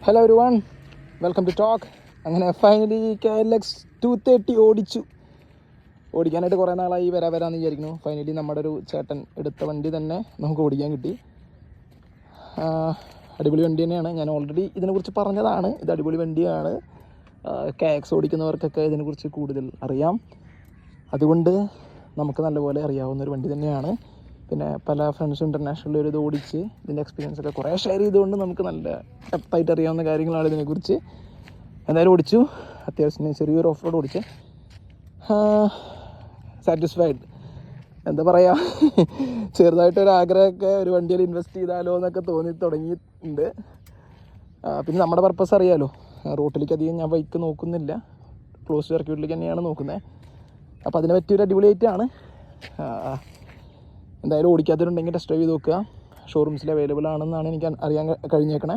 Hello everyone, welcome to talk. അങ്ങനെ finally KLX 230 ഓടിക്കാനായിട്ട് കുറേ നാളായി വരാമെന്ന് വിചാരിക്കുന്നു. ഫൈനലി നമ്മുടെ ഒരു ചേട്ടൻ എടുത്ത വണ്ടി തന്നെ നമുക്ക് ഓടിക്കാൻ കിട്ടി. അടിപൊളി വണ്ടി തന്നെയാണ്. ഞാൻ ഓൾറെഡി ഇതിനെക്കുറിച്ച് പറഞ്ഞതാണ്. ഇത് അടിപൊളി വണ്ടിയാണ്. KX ഓടിക്കുന്നവർക്കൊക്കെ ഇതിനെക്കുറിച്ച് കൂടുതൽ അറിയാം. അതുകൊണ്ട് നമുക്ക് നല്ലപോലെ അറിയാവുന്നൊരു വണ്ടി തന്നെയാണ്. പിന്നെ പല ഫ്രണ്ട്സും ഇൻ്റർനാഷണലിൽ ഒരു ഇത് ഓടിച്ച് ഇതിൻ്റെ എക്സ്പീരിയൻസ് ഒക്കെ കുറേ ഷെയർ ചെയ്തുകൊണ്ട് നമുക്ക് നല്ല ഡെപ്തായിട്ട് അറിയാവുന്ന കാര്യങ്ങളാണ് ഇതിനെക്കുറിച്ച്. എന്തായാലും ഓടിച്ചു, അത്യാവശ്യം ചെറിയൊരു ഓഫ് റോഡ് ഓടിച്ച് സാറ്റിസ്ഫൈഡ്. എന്താ പറയുക, ചെറുതായിട്ടൊരു ആഗ്രഹമൊക്കെ ഒരു വണ്ടിയിൽ ഇൻവെസ്റ്റ് ചെയ്താലോ എന്നൊക്കെ തോന്നി തുടങ്ങിയിട്ടുണ്ട്. പിന്നെ നമ്മുടെ പർപ്പസ് അറിയാമല്ലോ, റോട്ടിലേക്ക് അധികം ഞാൻ ബൈക്ക് നോക്കുന്നില്ല, ക്ലോസ് സർക്യൂട്ടിലേക്ക് തന്നെയാണ് നോക്കുന്നത്. അപ്പോൾ അതിനെ പറ്റിയൊരു അടിപൊളിയായിട്ടാണ്. എന്തായാലും ഓടിക്കാത്തവരുണ്ടെങ്കിൽ ടെസ്റ്റ് ഡ്രൈവ് ചെയ്ത് നോക്കുക. ഷോറൂംസിൽ അവൈലബിൾ ആണെന്നാണ് എനിക്ക് അറിയാൻ കഴിഞ്ഞേക്കണേ.